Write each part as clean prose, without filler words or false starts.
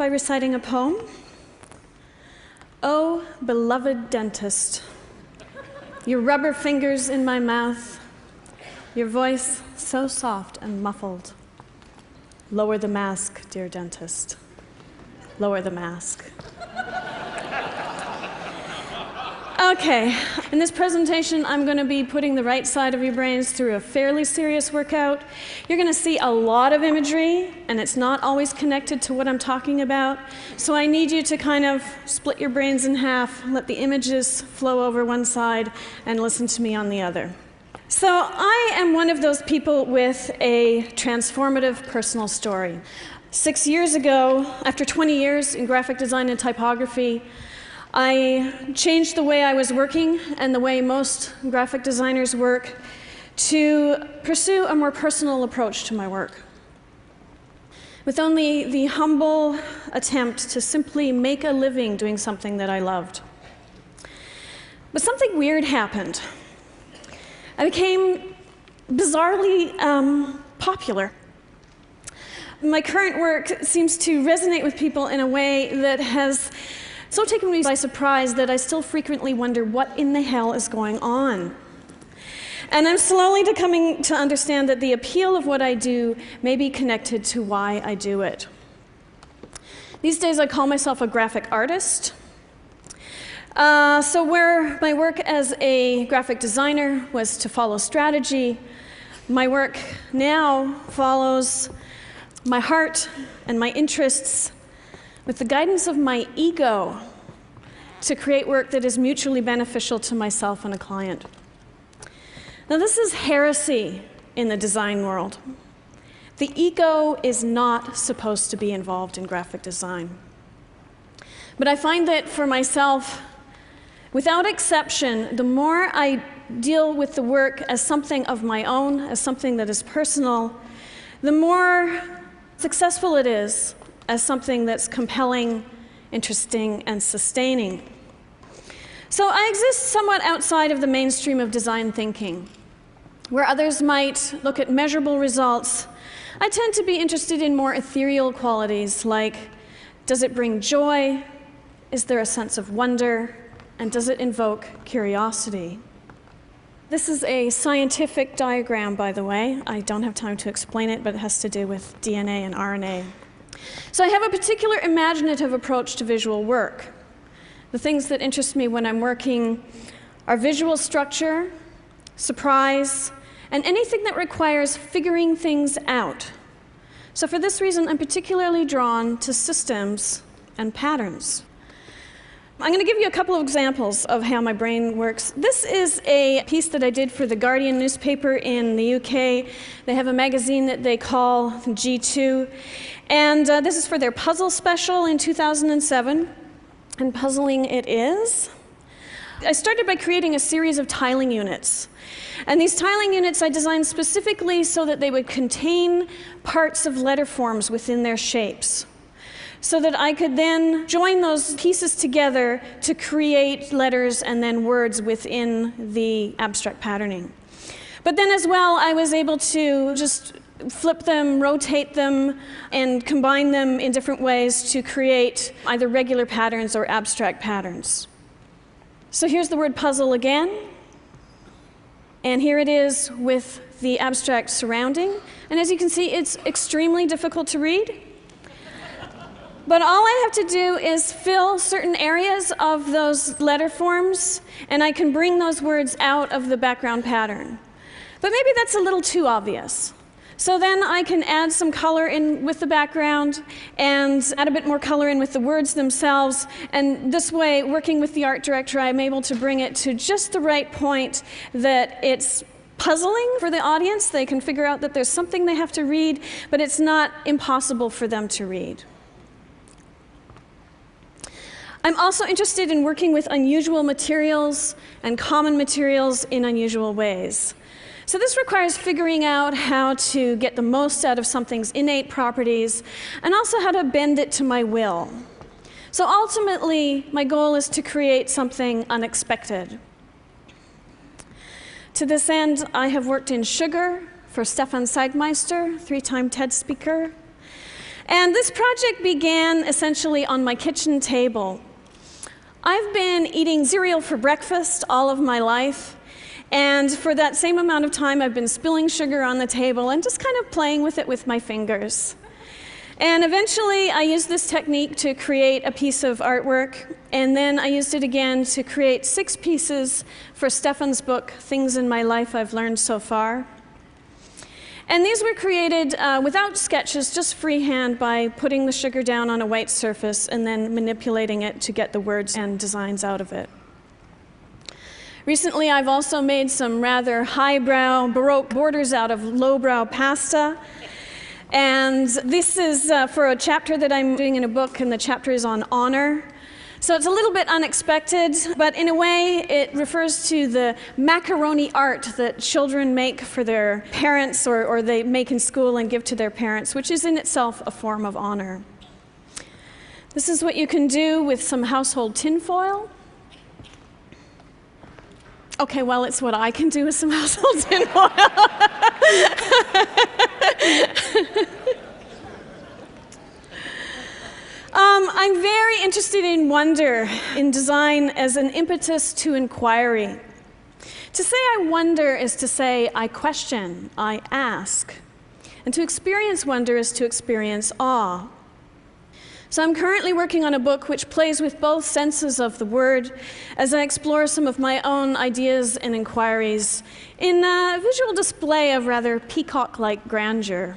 by reciting a poem. Oh, beloved dentist, your rubber fingers in my mouth, your voice so soft and muffled. Lower the mask, dear dentist. Lower the mask. Okay, in this presentation, I'm going to be putting the right side of your brains through a fairly serious workout. You're going to see a lot of imagery, and it's not always connected to what I'm talking about. So I need you to kind of split your brains in half, let the images flow over one side, and listen to me on the other. So I am one of those people with a transformative personal story. 6 years ago, after 20 years in graphic design and typography, I changed the way I was working and the way most graphic designers work to pursue a more personal approach to my work, with only the humble attempt to simply make a living doing something that I loved. But something weird happened. I became bizarrely popular. My current work seems to resonate with people in a way that has so taken me by surprise that I still frequently wonder what in the hell is going on. And I'm slowly coming to understand that the appeal of what I do may be connected to why I do it. These days I call myself a graphic artist. So where my work as a graphic designer was to follow strategy, my work now follows my heart and my interests with the guidance of my ego to create work that is mutually beneficial to myself and a client. Now, this is heresy in the design world. The ego is not supposed to be involved in graphic design. But I find that for myself, without exception, the more I deal with the work as something of my own, as something that is personal, the more successful it is as something that's compelling, interesting, and sustaining. So I exist somewhat outside of the mainstream of design thinking. Where others might look at measurable results, I tend to be interested in more ethereal qualities like, does it bring joy? Is there a sense of wonder? And does it invoke curiosity? This is a scientific diagram, by the way. I don't have time to explain it, but it has to do with DNA and RNA. So I have a particular imaginative approach to visual work. The things that interest me when I'm working are visual structure, surprise, and anything that requires figuring things out. So for this reason, I'm particularly drawn to systems and patterns. I'm going to give you a couple of examples of how my brain works. This is a piece that I did for The Guardian newspaper in the UK. They have a magazine that they call G2. And this is for their puzzle special in 2007. And puzzling it is. I started by creating a series of tiling units. And these tiling units I designed specifically so that they would contain parts of letter forms within their shapes, so that I could then join those pieces together to create letters and then words within the abstract patterning. But then as well, I was able to just flip them, rotate them, and combine them in different ways to create either regular patterns or abstract patterns. So here's the word puzzle again. And here it is with the abstract surrounding. And as you can see, it's extremely difficult to read. But all I have to do is fill certain areas of those letter forms, and I can bring those words out of the background pattern. But maybe that's a little too obvious. So then I can add some color in with the background and add a bit more color in with the words themselves. And this way, working with the art director, I'm able to bring it to just the right point that it's puzzling for the audience. They can figure out that there's something they have to read, but it's not impossible for them to read. I'm also interested in working with unusual materials and common materials in unusual ways. So this requires figuring out how to get the most out of something's innate properties and also how to bend it to my will. So ultimately, my goal is to create something unexpected. To this end, I have worked in sugar for Stefan Seidmeister, 3-time TED speaker. And this project began essentially on my kitchen table. I've been eating cereal for breakfast all of my life, and for that same amount of time I've been spilling sugar on the table and just kind of playing with it with my fingers. And eventually I used this technique to create a piece of artwork, and then I used it again to create 6 pieces for Stefan's book, Things in My Life I've Learned So Far. And these were created without sketches, just freehand by putting the sugar down on a white surface and then manipulating it to get the words and designs out of it. Recently, I've also made some rather highbrow Baroque borders out of lowbrow pasta. And this is for a chapter that I'm doing in a book, and the chapter is on honor. So it's a little bit unexpected, but in a way it refers to the macaroni art that children make for their parents, or they make in school and give to their parents, which is in itself a form of honor. This is what you can do with some household tinfoil. Okay, well, it's what I can do with some household tinfoil. I'm very interested in wonder in design as an impetus to inquiry. To say I wonder is to say I question, I ask. And to experience wonder is to experience awe. So I'm currently working on a book which plays with both senses of the word as I explore some of my own ideas and inquiries in a visual display of rather peacock-like grandeur.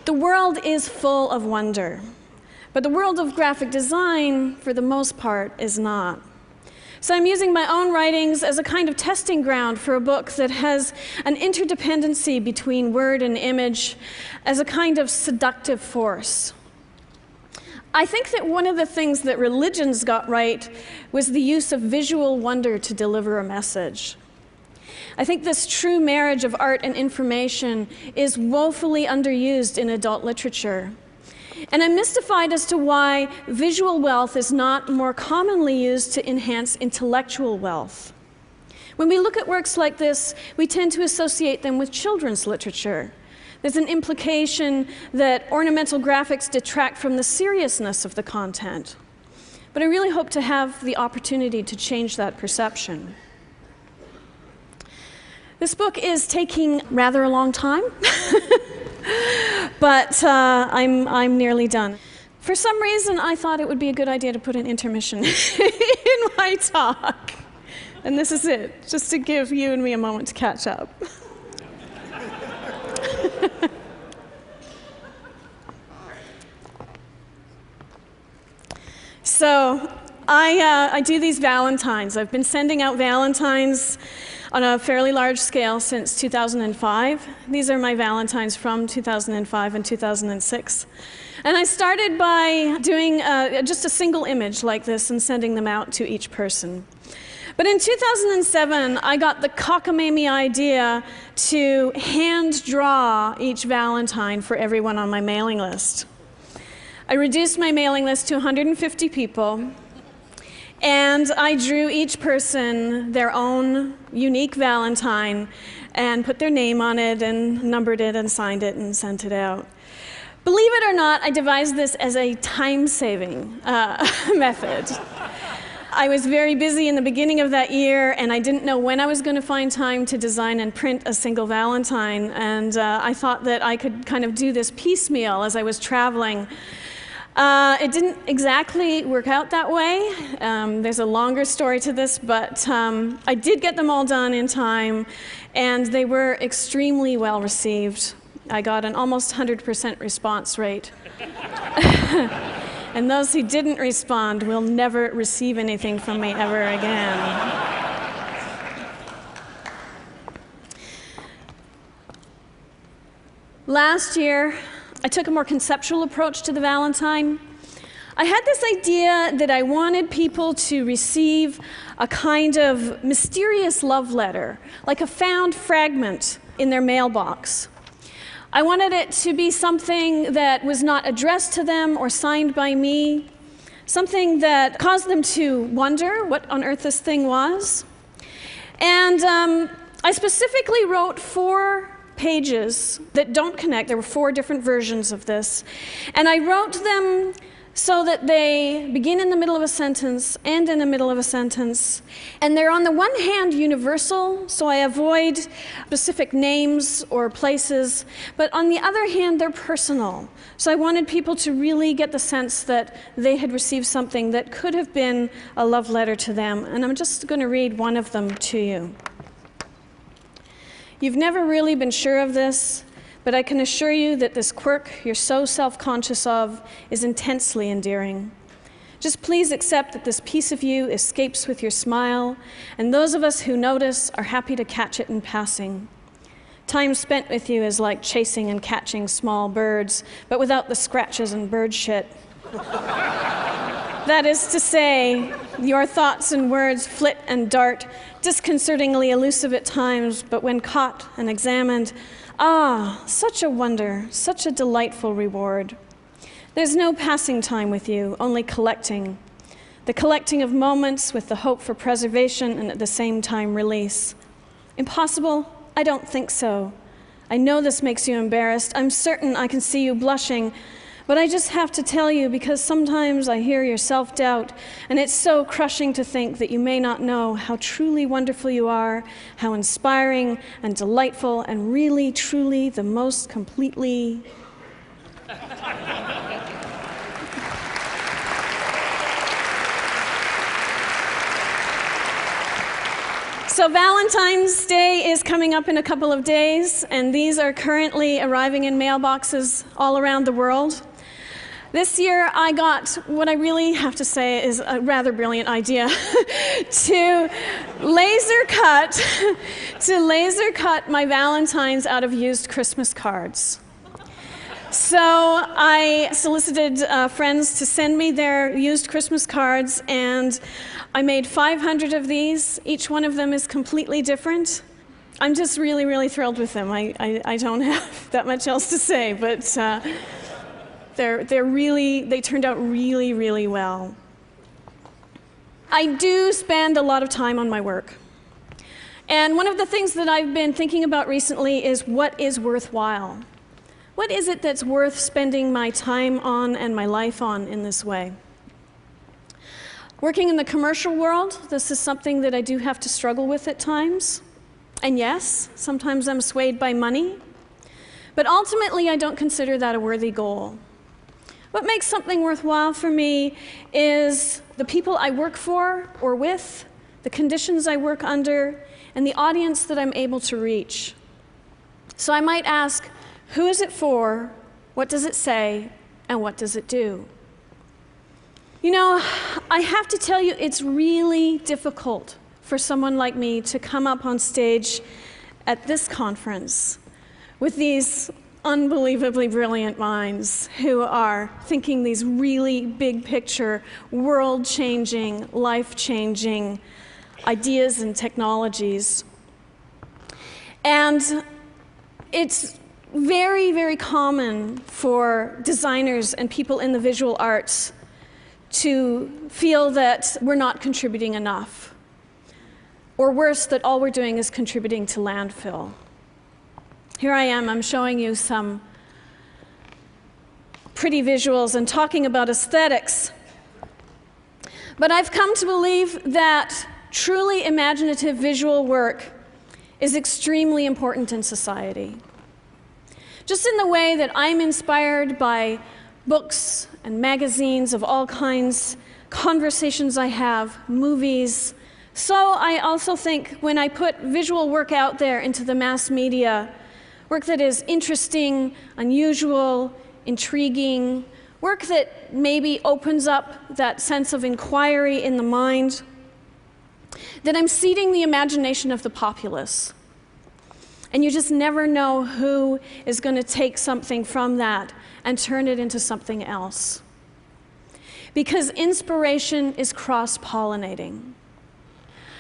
The world is full of wonder. But the world of graphic design, for the most part, is not. So I'm using my own writings as a kind of testing ground for a book that has an interdependency between word and image as a kind of seductive force. I think that one of the things that religions got right was the use of visual wonder to deliver a message. I think this true marriage of art and information is woefully underused in adult literature. And I'm mystified as to why visual wealth is not more commonly used to enhance intellectual wealth. When we look at works like this, we tend to associate them with children's literature. There's an implication that ornamental graphics detract from the seriousness of the content. But I really hope to have the opportunity to change that perception. This book is taking rather a long time. But I'm nearly done. For some reason, I thought it would be a good idea to put an intermission in my talk. And this is it, just to give you and me a moment to catch up. So I do these Valentines. I've been sending out Valentines on a fairly large scale since 2005. These are my Valentines from 2005 and 2006. And I started by doing just a single image like this and sending them out to each person. But in 2007, I got the cockamamie idea to hand draw each Valentine for everyone on my mailing list. I reduced my mailing list to 150 people. And I drew each person their own unique Valentine and put their name on it and numbered it and signed it and sent it out. Believe it or not, I devised this as a time-saving method. I was very busy in the beginning of that year, and I didn't know when I was going to find time to design and print a single Valentine. And I thought that I could kind of do this piecemeal as I was traveling. It didn't exactly work out that way. There's a longer story to this, but I did get them all done in time, and they were extremely well received. I got an almost 100% response rate. And those who didn't respond will never receive anything from me ever again. Last year, I took a more conceptual approach to the Valentine. I had this idea that I wanted people to receive a kind of mysterious love letter, like a found fragment in their mailbox. I wanted it to be something that was not addressed to them or signed by me, something that caused them to wonder what on earth this thing was. And I specifically wrote 4 pages that don't connect. There were 4 different versions of this. And I wrote them so that they begin in the middle of a sentence and in the middle of a sentence. And they're on the one hand universal, so I avoid specific names or places, but on the other hand they're personal. So I wanted people to really get the sense that they had received something that could have been a love letter to them. And I'm just going to read one of them to you. You've never really been sure of this, but I can assure you that this quirk you're so self-conscious of is intensely endearing. Just please accept that this piece of you escapes with your smile, and those of us who notice are happy to catch it in passing. Time spent with you is like chasing and catching small birds, but without the scratches and bird shit. That is to say, your thoughts and words flit and dart, disconcertingly elusive at times, but when caught and examined, ah, such a wonder, such a delightful reward. There's no passing time with you, only collecting. The collecting of moments with the hope for preservation and at the same time release. Impossible? I don't think so. I know this makes you embarrassed. I'm certain I can see you blushing. But I just have to tell you because sometimes I hear your self-doubt, and it's so crushing to think that you may not know how truly wonderful you are, how inspiring and delightful, and really, truly the most completely... So Valentine's Day is coming up in a couple of days, and these are currently arriving in mailboxes all around the world. This year I got what I really have to say is a rather brilliant idea to laser cut my Valentines out of used Christmas cards. So I solicited friends to send me their used Christmas cards, and I made 500 of these. Each one of them is completely different. I'm just really, really thrilled with them. I don't have that much else to say, but they turned out really, really well. I do spend a lot of time on my work. And one of the things that I've been thinking about recently is what is worthwhile? What is it that's worth spending my time on and my life on in this way? Working in the commercial world, this is something that I do have to struggle with at times. And yes, sometimes I'm swayed by money. But ultimately, I don't consider that a worthy goal. What makes something worthwhile for me is the people I work for or with, the conditions I work under, and the audience that I'm able to reach. So I might ask, who is it for, what does it say, and what does it do? You know, I have to tell you, it's really difficult for someone like me to come up on stage at this conference with these unbelievably brilliant minds who are thinking these really big picture, world-changing, life-changing ideas and technologies. And it's very, very common for designers and people in the visual arts to feel that we're not contributing enough. Or worse, that all we're doing is contributing to landfill. Here I am, I'm showing you some pretty visuals and talking about aesthetics. But I've come to believe that truly imaginative visual work is extremely important in society. Just in the way that I'm inspired by books and magazines of all kinds, conversations I have, movies, so I also think when I put visual work out there into the mass media, work that is interesting, unusual, intriguing, work that maybe opens up that sense of inquiry in the mind, that I'm seeding the imagination of the populace. And you just never know who is going to take something from that and turn it into something else. Because inspiration is cross-pollinating.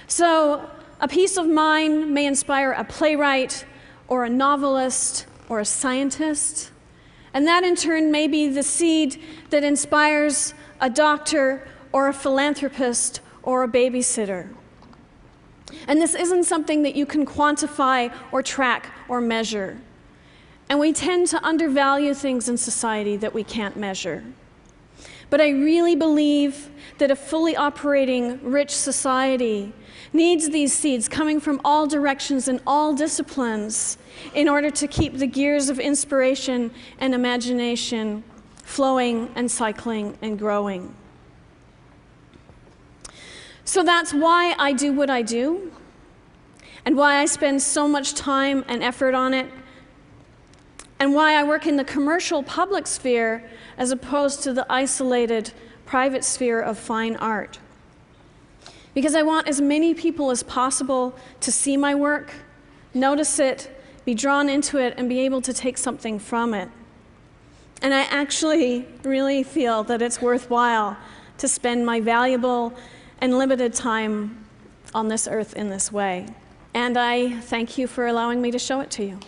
So a piece of mine may inspire a playwright or a novelist or a scientist, and that in turn may be the seed that inspires a doctor or a philanthropist or a babysitter. And this isn't something that you can quantify or track or measure. And we tend to undervalue things in society that we can't measure. But I really believe that a fully operating, rich society needs these seeds coming from all directions and all disciplines in order to keep the gears of inspiration and imagination flowing and cycling and growing. So that's why I do what I do, and why I spend so much time and effort on it, and why I work in the commercial public sphere as opposed to the isolated private sphere of fine art. Because I want as many people as possible to see my work, notice it, be drawn into it, and be able to take something from it. And I actually really feel that it's worthwhile to spend my valuable and limited time on this earth in this way. And I thank you for allowing me to show it to you.